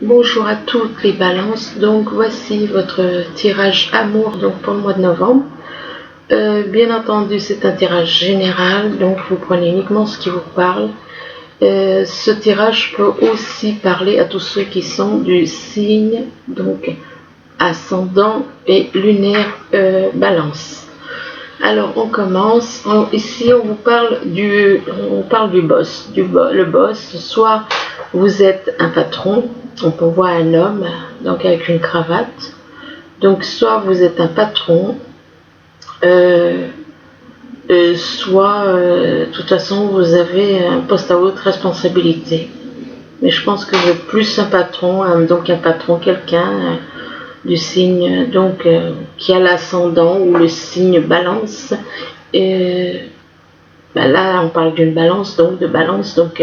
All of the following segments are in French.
Bonjour à toutes les balances, donc voici votre tirage amour donc pour le mois de novembre. Bien entendu c'est un tirage général, donc vous prenez uniquement ce qui vous parle. Ce tirage peut aussi parler à tous ceux qui sont du signe donc ascendant et lunaire balance. Alors on commence, ici on vous parle du boss, le boss, soit vous êtes un patron, donc on voit un homme donc avec une cravate, donc soit vous êtes un patron, soit de toute façon vous avez un poste à haute responsabilité. Mais je pense que vous êtes plus un patron, donc un patron, quelqu'un du signe donc qui a l'ascendant ou le signe balance. Et là on parle d'une balance, donc de balance, donc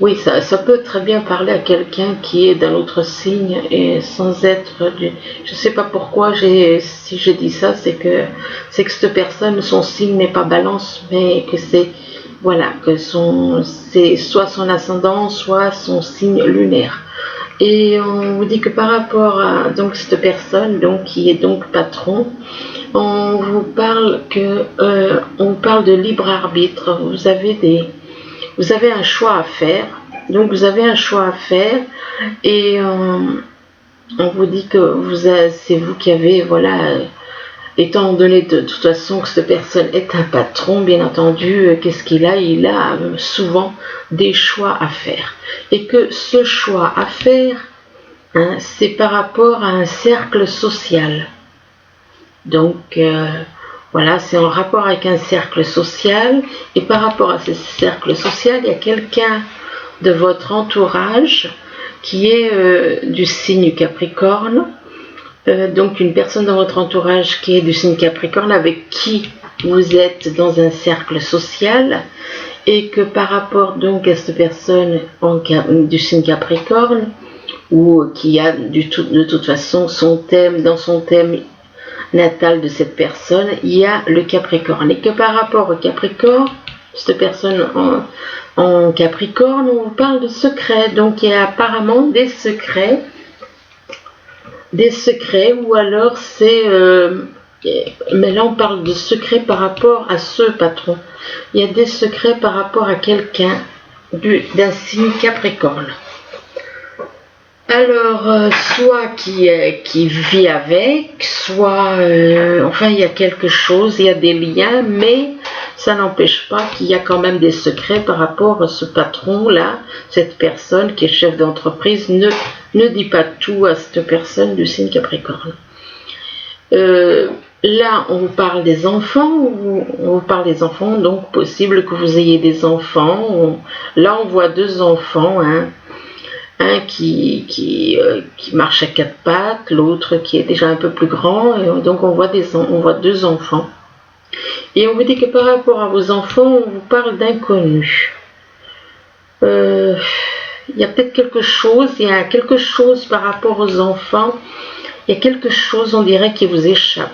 oui, ça peut très bien parler à quelqu'un qui est d'un autre signe et sans être du... Je sais pas pourquoi si j'ai dit ça, c'est que cette personne, son signe n'est pas balance, mais que c'est, voilà, que c'est soit son ascendant, soit son signe lunaire. Et on vous dit que par rapport à donc cette personne, donc qui est donc patron, on vous parle de libre arbitre. Vous avez un choix à faire. Donc vous avez un choix à faire et on vous dit que c'est vous qui avez, voilà, étant donné de toute façon que cette personne est un patron, bien entendu, qu'est-ce qu'il a? Il a souvent des choix à faire. Et que ce choix à faire, hein, c'est par rapport à un cercle social. Donc voilà, c'est en rapport avec un cercle social, et par rapport à ce cercle social, il y a quelqu'un de votre entourage qui est du signe Capricorne, donc une personne dans votre entourage qui est du signe Capricorne avec qui vous êtes dans un cercle social, et que par rapport donc à cette personne du signe Capricorne, ou qui a de toute façon dans son thème natal de cette personne, il y a le Capricorne, et que par rapport au Capricorne, cette personne en Capricorne, on vous parle de secrets, donc il y a apparemment des secrets, ou alors c'est mais là on parle de secrets par rapport à ce patron. Il y a des secrets par rapport à quelqu'un d'un signe Capricorne. Alors, soit qui vit avec, soit, enfin, il y a quelque chose, il y a des liens, mais ça n'empêche pas qu'il y a quand même des secrets par rapport à ce patron-là, cette personne qui est chef d'entreprise, ne dit pas tout à cette personne du signe Capricorne. Là, on vous parle des enfants, donc possible que vous ayez des enfants. Là, on voit deux enfants, hein. Un qui marche à quatre pattes, l'autre qui est déjà un peu plus grand, et donc on voit deux enfants. Et on vous dit que par rapport à vos enfants, on vous parle d'inconnus. Il y a peut-être quelque chose par rapport aux enfants, il y a quelque chose, on dirait, qui vous échappe.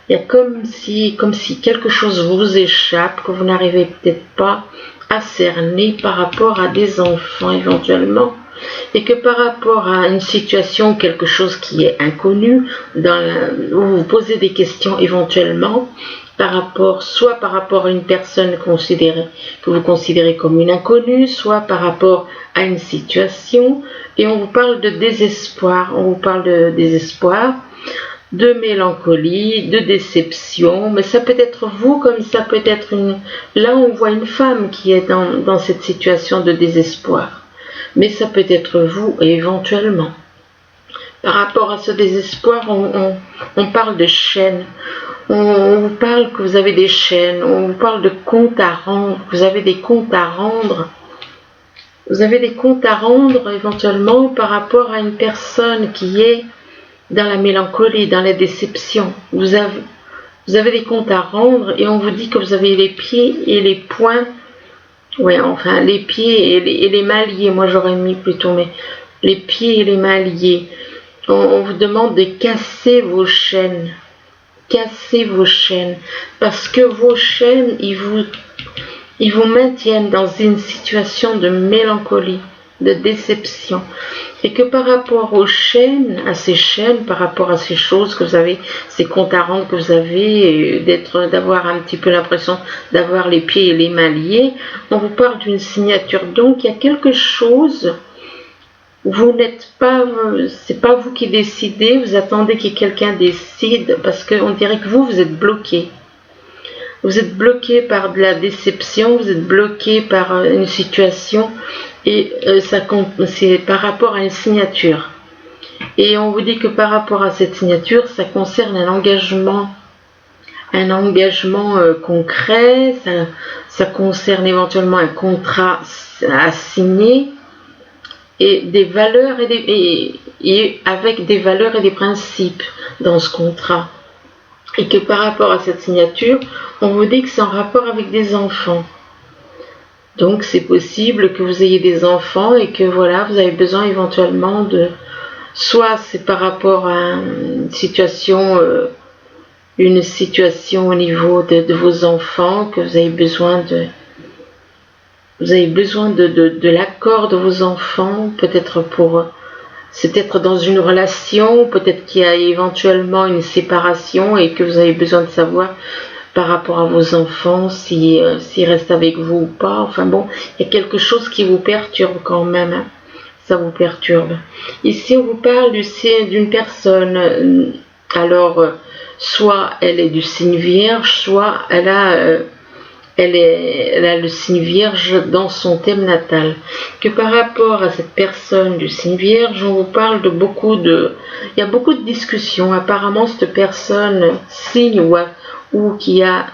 Il y a comme si quelque chose vous échappe, que vous n'arrivez peut-être pas à cerner par rapport à des enfants éventuellement. Et que par rapport à une situation, quelque chose qui est inconnu, où vous vous posez des questions éventuellement, soit par rapport à une personne que vous considérez comme une inconnue, soit par rapport à une situation, et on vous parle de désespoir, de mélancolie, de déception, mais ça peut être vous comme ça peut être Là on voit une femme qui est dans cette situation de désespoir. Mais ça peut être vous éventuellement. Par rapport à ce désespoir, on parle de chaînes. On vous parle que vous avez des chaînes. On vous parle de comptes à rendre. Vous avez des comptes à rendre. Vous avez des comptes à rendre éventuellement par rapport à une personne qui est dans la mélancolie, dans la déception. Vous avez des comptes à rendre et on vous dit que vous avez les pieds et les poings. Oui, enfin, les pieds et les mains liés, moi j'aurais mis plutôt, mais les pieds et les mains liés. On vous demande de casser vos chaînes. Cassez vos chaînes. Parce que vos chaînes, ils vous maintiennent dans une situation de mélancolie. de déception. Et que par rapport aux chaînes, à ces chaînes, par rapport à ces choses que vous avez, ces comptes à rendre que vous avez, d'avoir un petit peu l'impression d'avoir les pieds et les mains liés, on vous parle d'une signature. Donc il y a quelque chose, vous n'êtes pas, c'est pas vous qui décidez, vous attendez que quelqu'un décide, parce qu'on dirait que vous êtes bloqué. Vous êtes bloqué par de la déception, vous êtes bloqué par une situation, et c'est par rapport à une signature. Et on vous dit que par rapport à cette signature, ça concerne un engagement concret, ça concerne éventuellement un contrat à signer, et des valeurs et avec des valeurs et des principes dans ce contrat. Et que par rapport à cette signature, on vous dit que c'est en rapport avec des enfants. Donc c'est possible que vous ayez des enfants et que voilà, vous avez besoin éventuellement de... Soit c'est par rapport à une situation au niveau de vos enfants, que vous avez besoin de... Vous avez besoin de l'accord de vos enfants, peut-être pour... C'est peut-être dans une relation, peut-être qu'il y a éventuellement une séparation et que vous avez besoin de savoir par rapport à vos enfants s'ils restent avec vous ou pas. Enfin bon, il y a quelque chose qui vous perturbe quand même. Hein. Ça vous perturbe. Ici, on vous parle d'une personne. Alors, soit elle est du signe vierge, soit elle a le signe vierge dans son thème natal. Que par rapport à cette personne du signe vierge, on vous parle de il y a beaucoup de discussions. Apparemment, cette personne, signe ou qui a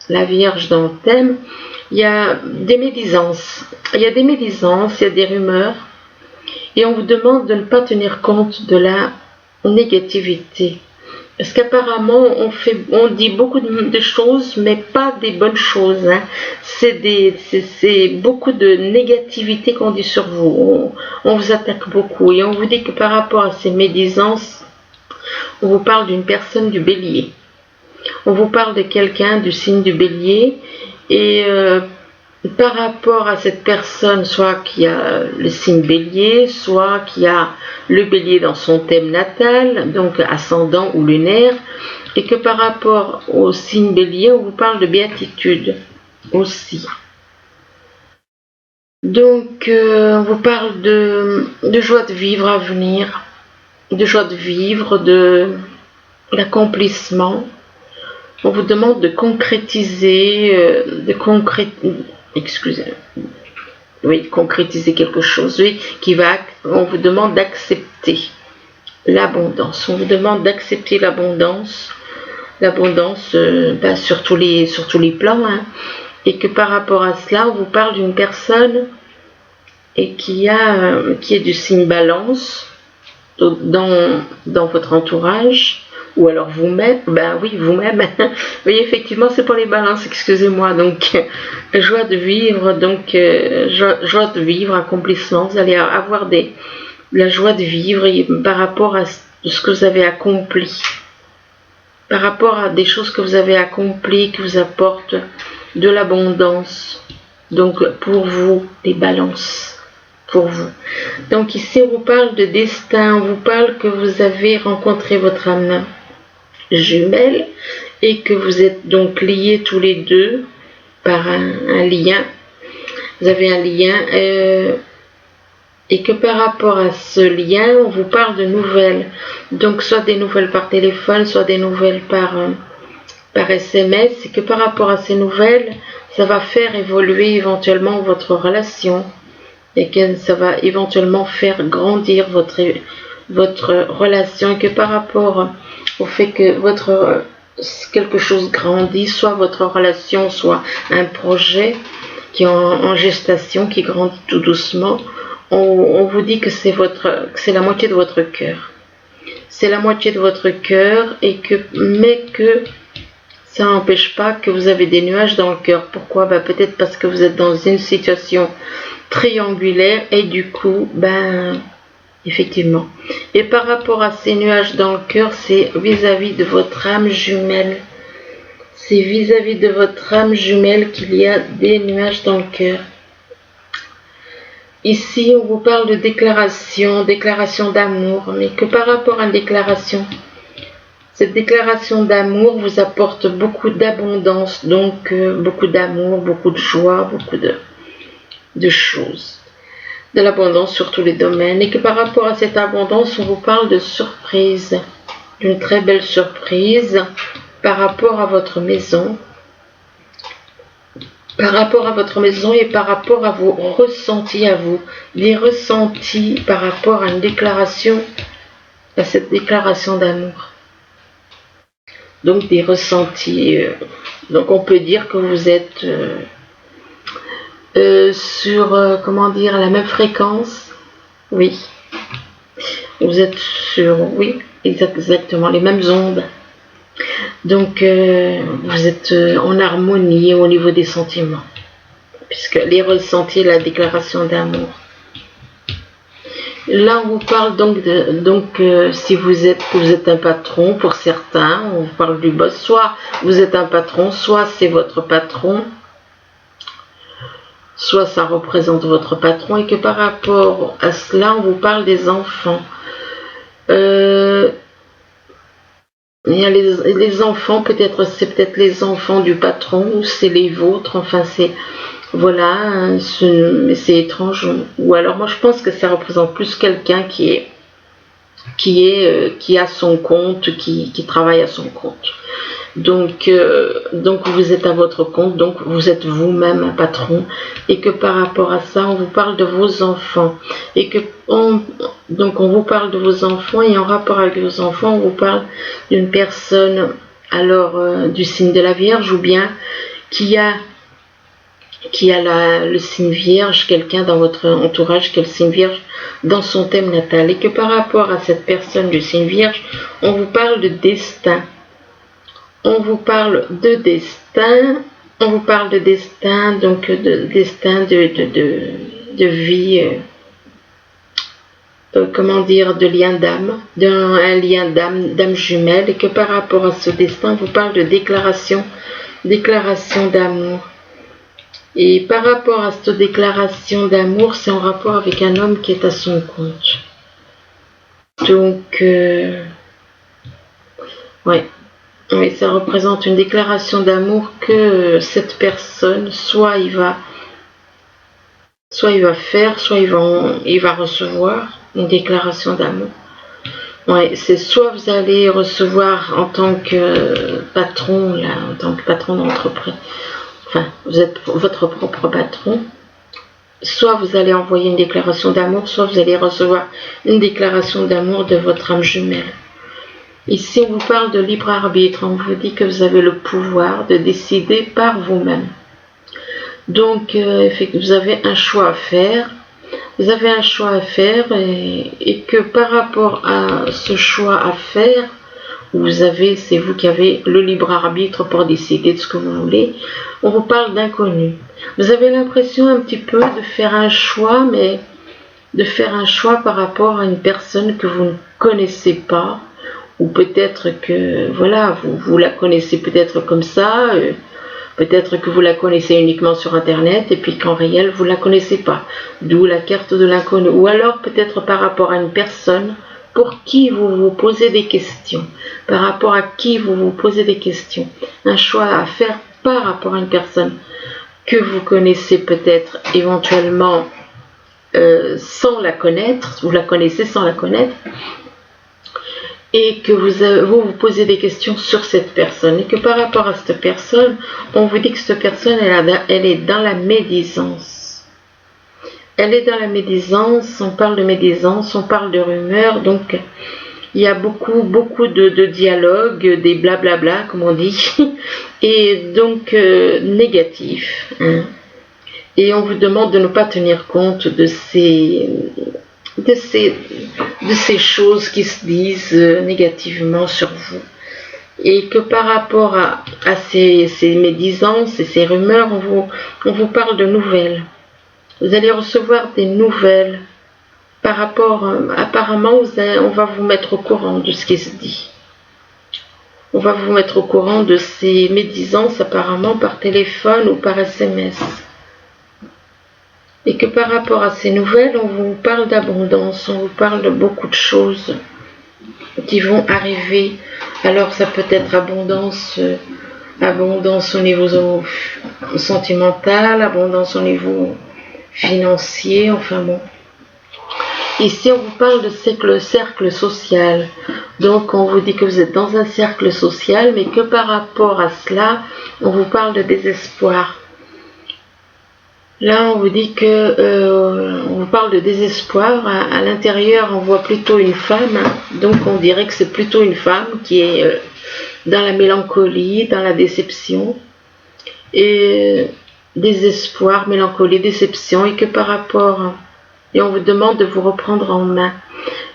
la vierge dans le thème, il y a des médisances. Il y a des rumeurs. Et on vous demande de ne pas tenir compte de la négativité. Parce qu'apparemment, on dit beaucoup de choses, mais pas des bonnes choses. Hein. C'est beaucoup de négativité qu'on dit sur vous. On vous attaque beaucoup. Et on vous dit que par rapport à ces médisances, on vous parle d'une personne du bélier. On vous parle de quelqu'un du signe du bélier. Et par rapport à cette personne, soit qui a le signe bélier, soit qui a le bélier dans son thème natal, donc ascendant ou lunaire, et que par rapport au signe bélier, on vous parle de béatitude aussi. Donc, on vous parle de joie de vivre à venir, de joie de vivre, d'accomplissement. On vous demande de concrétiser, concrétiser quelque chose, on vous demande d'accepter l'abondance. On vous demande d'accepter l'abondance sur tous les plans, hein, et que par rapport à cela, on vous parle d'une personne et qui est du signe Balance dans votre entourage. Ou alors vous-même, vous-même. Oui, effectivement, c'est pour les balances, excusez-moi. Donc, joie de vivre, joie de vivre, accomplissement. Vous allez avoir la joie de vivre par rapport à ce que vous avez accompli. Par rapport à des choses que vous avez accomplies, qui vous apportent de l'abondance. Donc, pour vous, les balances. Pour vous. Donc, ici, on vous parle de destin. On vous parle que vous avez rencontré votre âme jumelle et que vous êtes donc liés tous les deux par un lien. Vous avez un lien et que par rapport à ce lien, on vous parle de nouvelles. Donc soit des nouvelles par téléphone, soit des nouvelles par SMS, et que par rapport à ces nouvelles, ça va faire évoluer éventuellement votre relation et que ça va éventuellement faire grandir votre relation, et que par rapport au fait que quelque chose grandit, soit votre relation, soit un projet qui est en gestation, qui grandit tout doucement, on vous dit que c'est la moitié de votre cœur. C'est la moitié de votre cœur, mais que ça n'empêche pas que vous avez des nuages dans le cœur. Pourquoi ? Peut-être parce que vous êtes dans une situation triangulaire et du coup, effectivement. Et par rapport à ces nuages dans le cœur, c'est vis-à-vis de votre âme jumelle. C'est vis-à-vis de votre âme jumelle qu'il y a des nuages dans le cœur. Ici, on vous parle de déclaration, déclaration d'amour, mais que par rapport à une déclaration, cette déclaration d'amour vous apporte beaucoup d'abondance, donc beaucoup d'amour, beaucoup de joie, beaucoup de choses. De l'abondance sur tous les domaines, et que par rapport à cette abondance, on vous parle de surprise, d'une très belle surprise par rapport à votre maison, et par rapport à vos ressentis à vous, des ressentis par rapport à une déclaration, à cette déclaration d'amour. Donc des ressentis, donc on peut dire que vous êtes sur, comment dire, la même fréquence, oui. Vous êtes sur, oui, exactement, les mêmes ondes. Donc, vous êtes en harmonie au niveau des sentiments, puisque les ressentis, la déclaration d'amour. Là, on vous parle donc si vous êtes un patron, pour certains, on vous parle du boss, soit vous êtes un patron, soit c'est votre patron, soit ça représente votre patron, et que par rapport à cela, on vous parle des enfants. Il y a les enfants, peut-être c'est peut-être les enfants du patron, ou c'est les vôtres, enfin c'est, voilà, c'est étrange. Ou alors moi je pense que ça représente plus quelqu'un qui a son compte, qui travaille à son compte. Donc vous êtes à votre compte, donc vous êtes vous-même un patron, et que par rapport à ça, on vous parle de vos enfants, et que donc on vous parle de vos enfants, et en rapport avec vos enfants, on vous parle d'une personne, alors du signe de la Vierge, ou bien qui a le signe Vierge, quelqu'un dans votre entourage qui a le signe Vierge dans son thème natal, et que par rapport à cette personne du signe Vierge, on vous parle de destin. On vous parle de destin, donc de destin de vie, comment dire, de lien d'âme, d'un lien d'âme jumelle, et que par rapport à ce destin, on vous parle de déclaration d'amour. Et par rapport à cette déclaration d'amour, c'est en rapport avec un homme qui est à son compte. Donc, ouais. Oui, ça représente une déclaration d'amour que cette personne, soit il va faire, soit il va recevoir une déclaration d'amour. Oui, c'est soit vous allez recevoir en tant que patron, là, en tant que patron d'entreprise, enfin, vous êtes votre propre patron, soit vous allez envoyer une déclaration d'amour, soit vous allez recevoir une déclaration d'amour de votre âme jumelle. Ici, on vous parle de libre arbitre, on vous dit que vous avez le pouvoir de décider par vous-même. Donc, vous avez un choix à faire. Vous avez un choix à faire et que par rapport à ce choix à faire, c'est vous qui avez le libre arbitre pour décider de ce que vous voulez. On vous parle d'inconnu. Vous avez l'impression un petit peu de faire un choix, mais de faire un choix par rapport à une personne que vous ne connaissez pas. Ou peut-être que, voilà, vous la connaissez peut-être comme ça, peut-être que vous la connaissez uniquement sur Internet, et puis qu'en réel, vous ne la connaissez pas. D'où la carte de l'inconnu. Ou alors peut-être par rapport à une personne pour qui vous vous posez des questions. Par rapport à qui vous vous posez des questions. Un choix à faire par rapport à une personne que vous connaissez peut-être éventuellement sans la connaître, vous la connaissez sans la connaître, et que vous posez des questions sur cette personne, et que par rapport à cette personne, on vous dit que cette personne, elle est dans la médisance. Elle est dans la médisance, on parle de médisance, on parle de rumeurs, donc il y a beaucoup de dialogues, des blablabla, comme on dit, et donc négatif. Hein. Et on vous demande de ne pas tenir compte de ces choses qui se disent négativement sur vous, et que par rapport à ces médisances et ces rumeurs, on vous parle de nouvelles. Vous allez recevoir des nouvelles par rapport, apparemment on va vous mettre au courant de ce qui se dit. On va vous mettre au courant de ces médisances apparemment par téléphone ou par SMS. Et que par rapport à ces nouvelles, on vous parle d'abondance, on vous parle de beaucoup de choses qui vont arriver. Alors ça peut être abondance, abondance au niveau sentimental, abondance au niveau financier, enfin bon. Ici, on vous parle de cercle social. Donc, on vous dit que vous êtes dans un cercle social, mais que par rapport à cela, on vous parle de désespoir. Là, on vous dit que on vous parle de désespoir. À l'intérieur, on voit plutôt une femme. Donc, on dirait que c'est plutôt une femme qui est dans la mélancolie, dans la déception. Et désespoir, mélancolie, déception. Et que par rapport... Et on vous demande de vous reprendre en main.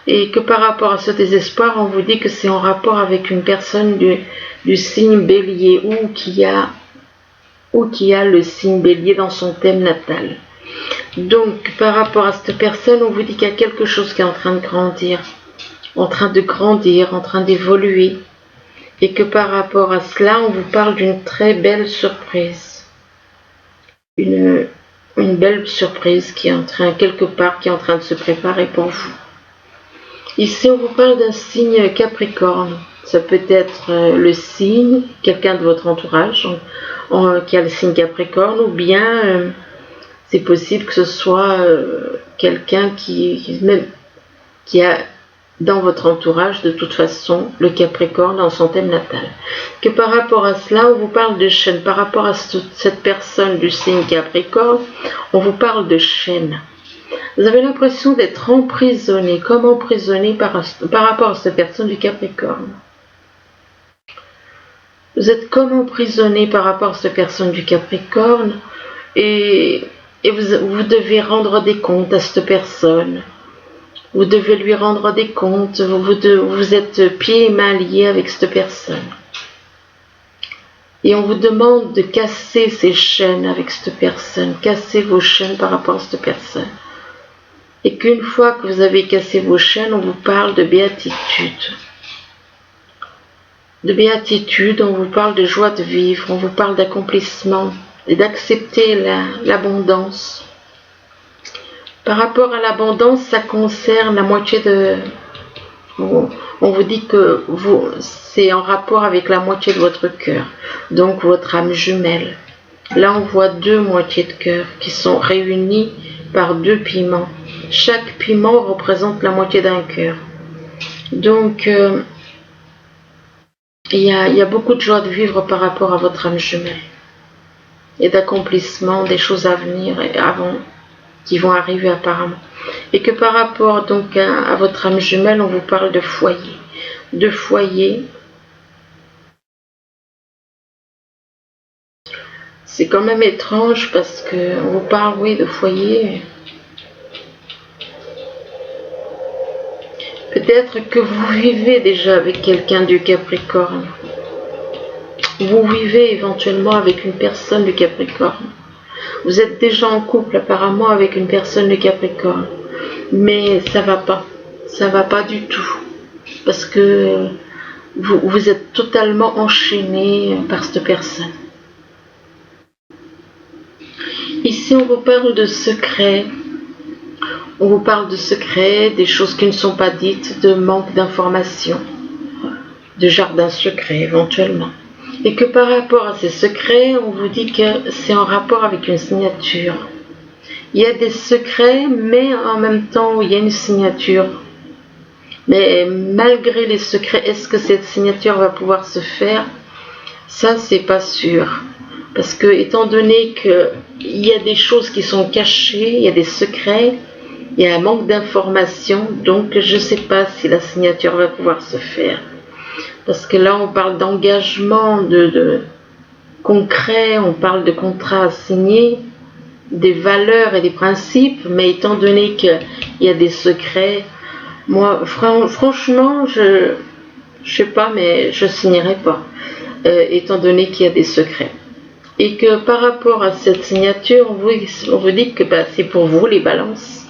Et que par rapport à ce désespoir, on vous dit que c'est en rapport avec une personne du signe bélier ou qui a le signe bélier dans son thème natal. Donc, par rapport à cette personne, on vous dit qu'il y a quelque chose qui est en train de grandir, en train d'évoluer. Et que par rapport à cela, on vous parle d'une très belle surprise. Une belle surprise qui est en train, quelque part, qui est en train de se préparer pour vous. Ici, on vous parle d'un signe Capricorne. Ça peut être le signe, quelqu'un de votre entourage qui a le signe Capricorne, ou bien c'est possible que ce soit quelqu'un qui a dans votre entourage de toute façon le Capricorne dans son thème natal. Que par rapport à cela, on vous parle de chaîne. Par rapport à cette personne du signe Capricorne, on vous parle de chaîne. Vous avez l'impression d'être emprisonné, comme emprisonné par rapport à cette personne du Capricorne. Vous êtes comme emprisonné par rapport à cette personne du Capricorne et vous devez rendre des comptes à cette personne. Vous devez lui rendre des comptes, vous êtes pieds et mains liés avec cette personne. Et on vous demande de casser ces chaînes avec cette personne, casser vos chaînes par rapport à cette personne. Et qu'une fois que vous avez cassé vos chaînes, on vous parle de béatitude. De béatitude, on vous parle de joie de vivre, on vous parle d'accomplissement et d'accepter l'abondance. Par rapport à l'abondance, ça concerne la moitié de... On vous dit que c'est en rapport avec la moitié de votre cœur, donc votre âme jumelle. Là, on voit deux moitiés de cœur qui sont réunies par deux piments. Chaque piment représente la moitié d'un cœur. Donc, il y a beaucoup de joie de vivre par rapport à votre âme jumelle. Et d'accomplissement, des choses à venir et avant... qui vont arriver apparemment. Et que par rapport donc à votre âme jumelle, on vous parle de foyer. De foyer. C'est quand même étrange parce qu'on vous parle, oui, de foyer. Peut-être que vous vivez déjà avec quelqu'un du Capricorne. Vous vivez éventuellement avec une personne du Capricorne. Vous êtes déjà en couple apparemment avec une personne de Capricorne, mais ça va pas du tout, parce que vous êtes totalement enchaîné par cette personne. Ici, on vous parle de secrets, des choses qui ne sont pas dites, de manque d'informations, de jardin secret éventuellement. Et que par rapport à ces secrets, on vous dit que c'est en rapport avec une signature. Il y a des secrets, mais en même temps, il y a une signature. Mais malgré les secrets, est-ce que cette signature va pouvoir se faire? Ça, c'est pas sûr. Parce que, étant donné qu'il y a des choses qui sont cachées, il y a des secrets, il y a un manque d'informations, donc je ne sais pas si la signature va pouvoir se faire. Parce que là, on parle d'engagement de concret, on parle de contrats à signer, des valeurs et des principes, mais étant donné qu'il y a des secrets, moi, franchement, je sais pas, mais je signerai pas, étant donné qu'il y a des secrets. Et que par rapport à cette signature, on vous dit que c'est pour vous, les balances,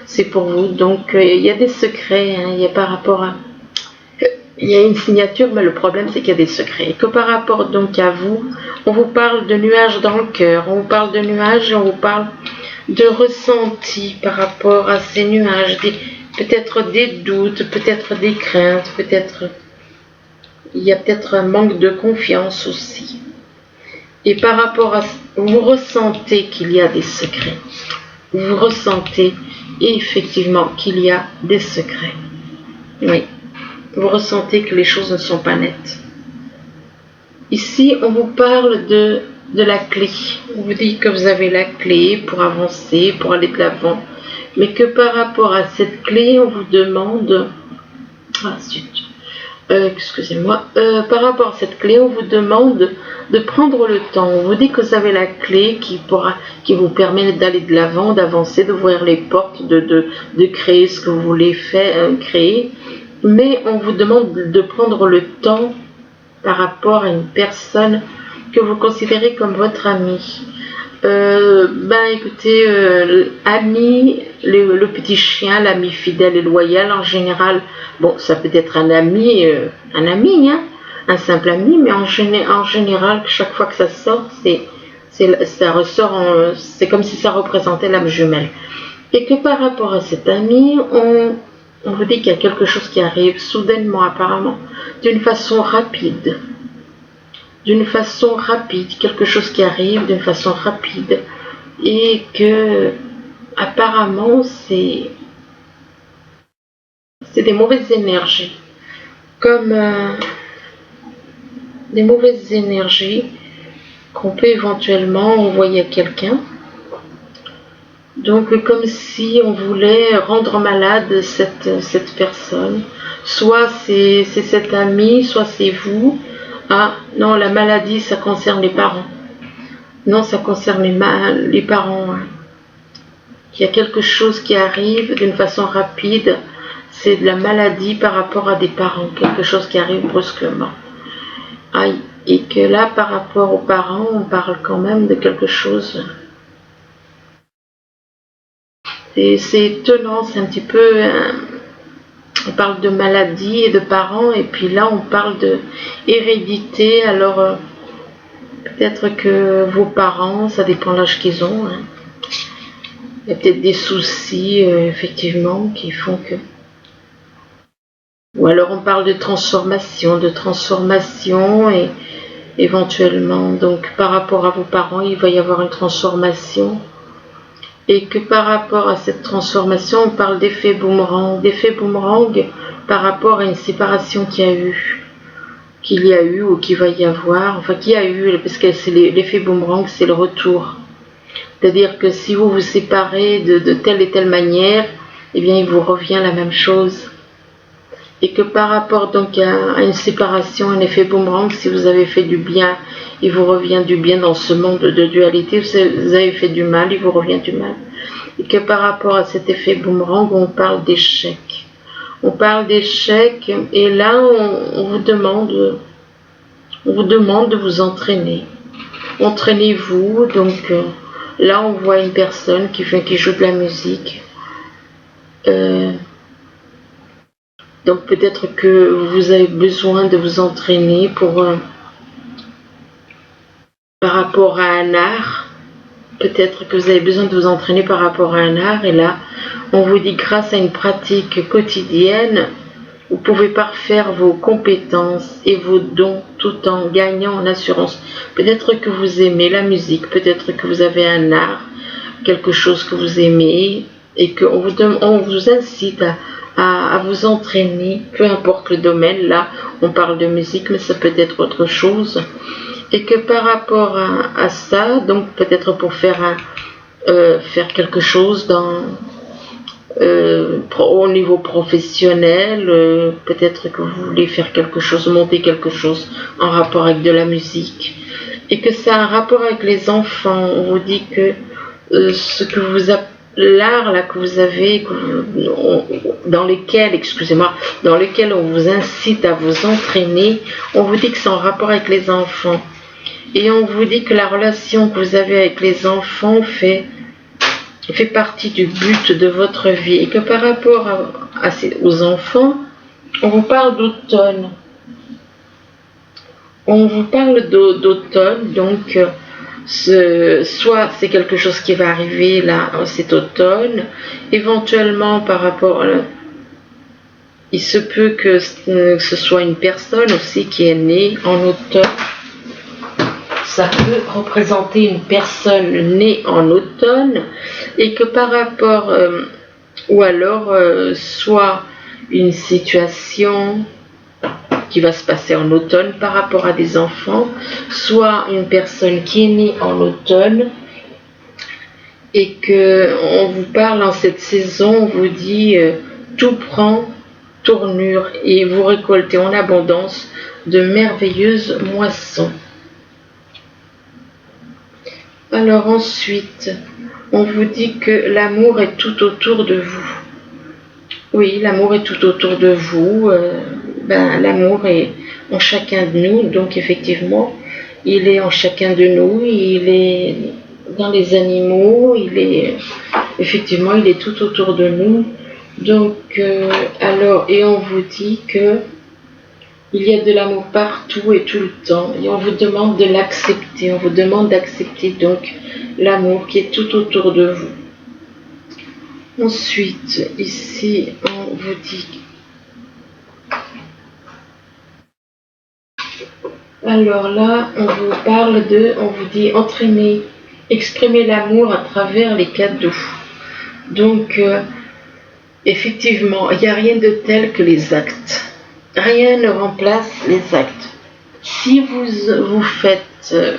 c'est pour vous. Donc, il y a des secrets, hein, il y a par rapport à... Il y a une signature, mais le problème c'est qu'il y a des secrets. Et que par rapport donc à vous, on vous parle de nuages dans le cœur, on vous parle de nuages et on vous parle de ressenti par rapport à ces nuages, peut-être des doutes, peut-être des craintes, peut-être il y a peut-être un manque de confiance aussi. Et par rapport à vous ressentez qu'il y a des secrets. Vous ressentez effectivement qu'il y a des secrets. Oui. Vous ressentez que les choses ne sont pas nettes. Ici, on vous parle de la clé. On vous dit que vous avez la clé pour avancer, pour aller de l'avant. Mais que par rapport à cette clé, on vous demande... Ah, zut. Excusez-moi. Par rapport à cette clé, on vous demande de prendre le temps. On vous dit que vous avez la clé qui vous permet d'aller de l'avant, d'avancer, d'ouvrir les portes, de créer ce que vous voulez créer. Mais on vous demande de prendre le temps par rapport à une personne que vous considérez comme votre ami. Écoutez, ami, le petit chien, l'ami fidèle et loyal en général, bon, ça peut être un ami, hein, un simple ami, mais en général, chaque fois que ça sort, ça ressort, c'est comme si ça représentait l'âme jumelle. Et que par rapport à cet ami, on vous dit qu'il y a quelque chose qui arrive soudainement, apparemment, d'une façon rapide. Quelque chose qui arrive d'une façon rapide et que apparemment c'est des mauvaises énergies, comme des mauvaises énergies qu'on peut éventuellement envoyer à quelqu'un. Donc comme si on voulait rendre malade cette personne, soit c'est cet ami, soit c'est vous. Ah non, la maladie, ça concerne les parents. Non, ça concerne les parents. Hein. Il y a quelque chose qui arrive d'une façon rapide. C'est de la maladie par rapport à des parents. Quelque chose qui arrive brusquement. Aïe. Et que là, par rapport aux parents, on parle quand même de quelque chose. C'est étonnant, c'est un petit peu... On parle de maladie et de parents, et puis là on parle de hérédité. Alors peut-être que vos parents, ça dépend de l'âge qu'ils ont, hein. Il y a peut-être des soucis effectivement qui font que... Ou alors on parle de transformation et éventuellement, donc par rapport à vos parents, il va y avoir une transformation. Et que par rapport à cette transformation, on parle d'effet boomerang par rapport à une séparation qu'il y a eu ou qu'il va y avoir, enfin qu'il y a eu, parce que c'est l'effet boomerang, c'est le retour. C'est-à-dire que si vous vous séparez de telle et telle manière, eh bien il vous revient la même chose. Et que par rapport donc à une séparation, un effet boomerang, si vous avez fait du bien, il vous revient du bien dans ce monde de dualité. Vous avez fait du mal, il vous revient du mal. Et que par rapport à cet effet boomerang, on parle d'échec. On parle d'échec, et là on vous demande de vous entraîner. Entraînez-vous. Donc là on voit une personne qui joue de la musique. Donc peut-être que vous avez besoin de vous entraîner par rapport à un art. Peut-être que vous avez besoin de vous entraîner par rapport à un art. Et là, on vous dit grâce à une pratique quotidienne, vous pouvez parfaire vos compétences et vos dons tout en gagnant en assurance. Peut-être que vous aimez la musique, peut-être que vous avez un art, quelque chose que vous aimez, et qu'on vous incite à vous entraîner, peu importe le domaine. Là on parle de musique, mais ça peut être autre chose. Et que par rapport à ça, donc peut-être pour faire quelque chose au niveau professionnel, peut-être que vous voulez faire quelque chose, monter quelque chose en rapport avec de la musique, et que ça a un rapport avec les enfants. On vous dit que ce que vous appelez l'art là que vous avez, dans lequel on vous incite à vous entraîner, on vous dit que c'est en rapport avec les enfants. Et on vous dit que la relation que vous avez avec les enfants fait partie du but de votre vie. Et que par rapport aux enfants, on vous parle d'automne. On vous parle d'automne, donc Soit c'est quelque chose qui va arriver là cet automne, éventuellement par rapport il se peut que ce soit une personne aussi qui est née en automne. Ça peut représenter une personne née en automne et que par rapport, ou alors soit une situation qui va se passer en automne par rapport à des enfants, soit une personne qui est née en automne et que on vous parle en cette saison, on vous dit tout prend tournure et vous récoltez en abondance de merveilleuses moissons. Alors ensuite, on vous dit que l'amour est tout autour de vous. Oui, l'amour est tout autour de vous. L'amour est en chacun de nous, donc effectivement, il est en chacun de nous, il est dans les animaux, il est tout autour de nous. Donc, et on vous dit que il y a de l'amour partout et tout le temps. Et on vous demande de l'accepter. On vous demande d'accepter donc l'amour qui est tout autour de vous. Ensuite, ici, on vous dit... Alors là, on vous parle on vous dit entraîner, exprimer l'amour à travers les cadeaux. Donc, effectivement, il n'y a rien de tel que les actes. Rien ne remplace les actes. Si vous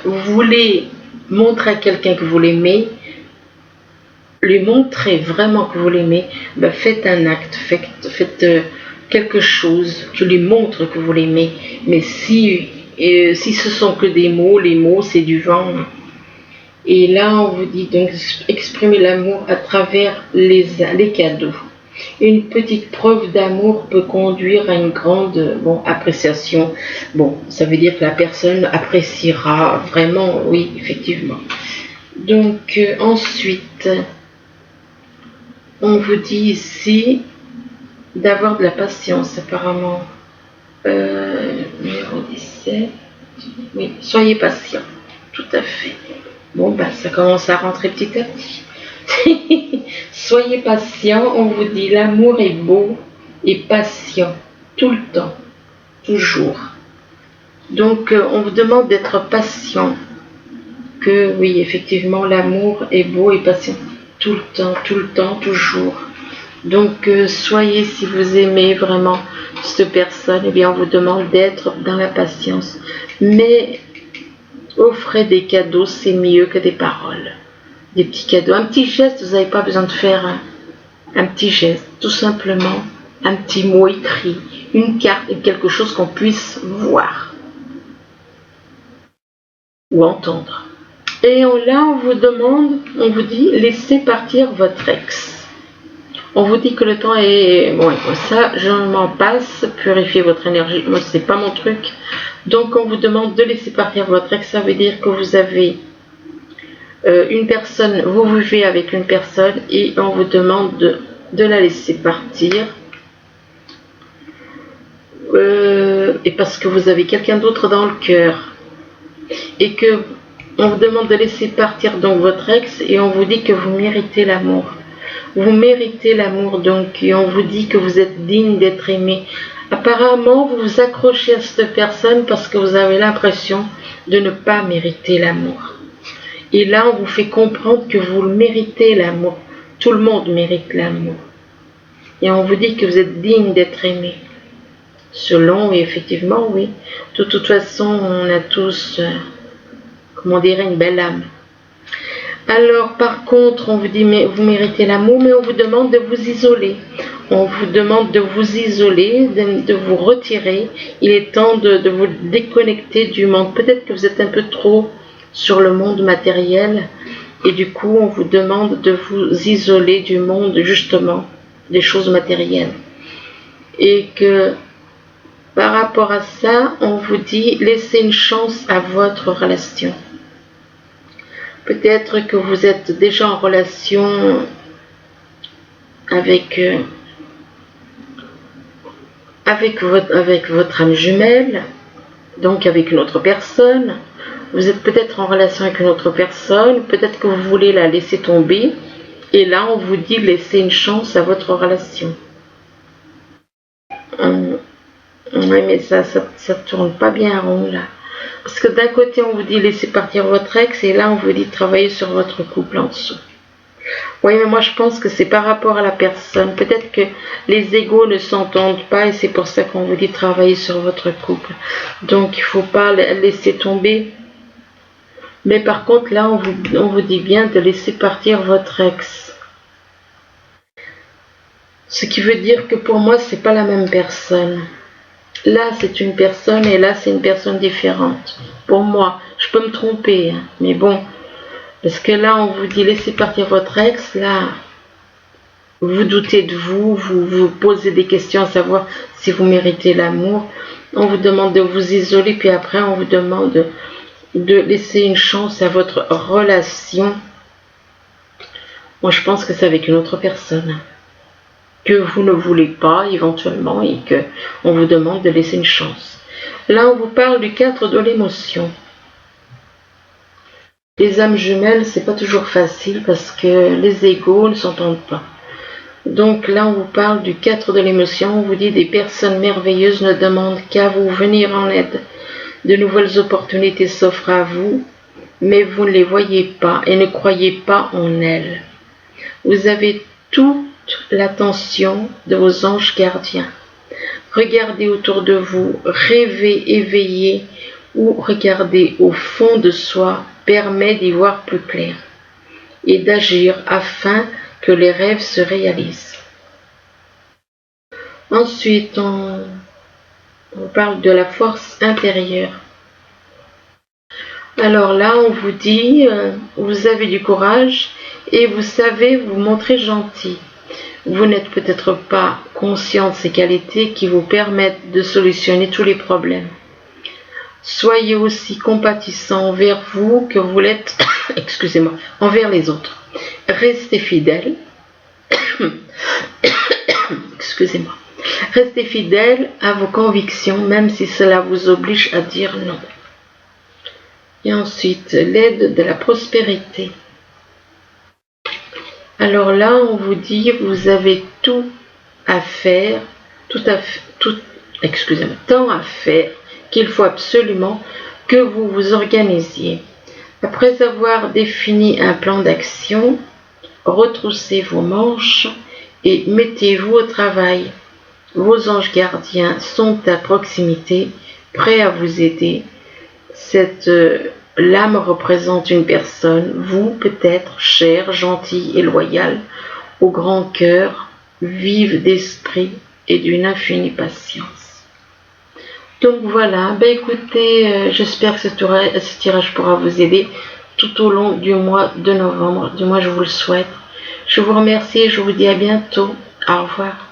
voulez montrer à quelqu'un que vous l'aimez, lui montrer vraiment que vous l'aimez, faites un acte, faites quelque chose qui lui montre que vous l'aimez. Mais si ce sont que des mots, les mots c'est du vent. Et là on vous dit donc exprimer l'amour à travers les cadeaux. Une petite preuve d'amour peut conduire à une grande appréciation. Ça veut dire que la personne appréciera vraiment, oui, effectivement. Donc, ensuite, on vous dit ici d'avoir de la patience, apparemment. Numéro 17. Oui, soyez patient, tout à fait. Ça commence à rentrer petit à petit. Soyez patient, on vous dit l'amour est beau et patient, tout le temps, toujours. Donc on vous demande d'être patient, que oui, effectivement, l'amour est beau et patient, tout le temps, toujours. Donc soyez, si vous aimez vraiment cette personne, on vous demande d'être dans la patience. Mais offrez des cadeaux, c'est mieux que des paroles. Des petits cadeaux, un petit geste, vous n'avez pas besoin de faire un petit geste, tout simplement un petit mot écrit, une carte, quelque chose qu'on puisse voir ou entendre. Et là on vous demande, on vous dit laissez partir votre ex. On vous dit que le temps est... ça je m'en passe, purifier votre énergie, moi c'est pas mon truc. Donc on vous demande de laisser partir votre ex, ça veut dire que vous avez une personne, vous vivez avec une personne et on vous demande de la laisser partir. Et parce que vous avez quelqu'un d'autre dans le cœur. Et que on vous demande de laisser partir donc votre ex et on vous dit que vous méritez l'amour. Vous méritez l'amour donc et on vous dit que vous êtes digne d'être aimé. Apparemment, vous vous accrochez à cette personne parce que vous avez l'impression de ne pas mériter l'amour. Et là, on vous fait comprendre que vous le méritez, l'amour. Tout le monde mérite l'amour. Et on vous dit que vous êtes digne d'être aimé. Selon, effectivement, oui. De toute façon, on a tous, une belle âme. Alors, par contre, on vous dit, mais vous méritez l'amour, mais on vous demande de vous isoler. On vous demande de vous isoler, de vous retirer. Il est temps de vous déconnecter du monde. Peut-être que vous êtes un peu trop sur le monde matériel et du coup on vous demande de vous isoler du monde justement des choses matérielles et que par rapport à ça on vous dit laissez une chance à votre relation. Peut-être que vous êtes déjà en relation avec votre âme jumelle, donc avec une autre personne, Vous êtes peut-être en relation avec une autre personne, peut-être que vous voulez la laisser tomber, et là on vous dit laissez une chance à votre relation. Oui, mais ça tourne pas bien rond là. Parce que d'un côté on vous dit laissez partir votre ex, et là on vous dit travailler sur votre couple en dessous. Oui, mais moi je pense que c'est par rapport à la personne. Peut-être que les égos ne s'entendent pas et c'est pour ça qu'on vous dit travailler sur votre couple. Donc il ne faut pas laisser tomber. Mais par contre là on vous dit bien de laisser partir votre ex. Ce qui veut dire que pour moi c'est pas la même personne. Là c'est une personne et là c'est une personne différente. Pour moi, je peux me tromper, hein, mais bon. Parce que là, on vous dit laissez partir votre ex, là, vous doutez de vous, vous posez des questions à savoir si vous méritez l'amour. On vous demande de vous isoler, puis après, on vous demande de laisser une chance à votre relation. Moi, je pense que c'est avec une autre personne que vous ne voulez pas éventuellement et que on vous demande de laisser une chance. Là, on vous parle du 4 de l'émotion. Les âmes jumelles, c'est pas toujours facile parce que les égos ne s'entendent pas. Donc là, on vous parle du 4 de l'émotion. On vous dit des personnes merveilleuses ne demandent qu'à vous venir en aide. De nouvelles opportunités s'offrent à vous, mais vous ne les voyez pas et ne croyez pas en elles. Vous avez toute l'attention de vos anges gardiens. Regardez autour de vous, rêvez, éveillez ou regardez au fond de soi permet d'y voir plus clair et d'agir afin que les rêves se réalisent. Ensuite, on parle de la force intérieure. Alors là, on vous dit, vous avez du courage et vous savez vous montrer gentil. Vous n'êtes peut-être pas conscient de ces qualités qui vous permettent de solutionner tous les problèmes. Soyez aussi compatissant envers vous que vous l'êtes, excusez-moi, envers les autres. Restez fidèle, excusez-moi. Restez fidèle à vos convictions, même si cela vous oblige à dire non. Et ensuite, l'aide de la prospérité. Alors là, on vous dit, vous avez tout à faire, tant à faire qu'il faut absolument que vous vous organisiez. Après avoir défini un plan d'action, retroussez vos manches et mettez-vous au travail. Vos anges gardiens sont à proximité, prêts à vous aider. Cette lame représente une personne, vous peut-être, chère, gentille et loyale, au grand cœur, vive d'esprit et d'une infinie patience. Donc voilà, écoutez, j'espère que ce tirage pourra vous aider tout au long du mois de novembre. Du moins, je vous le souhaite. Je vous remercie et je vous dis à bientôt. Au revoir.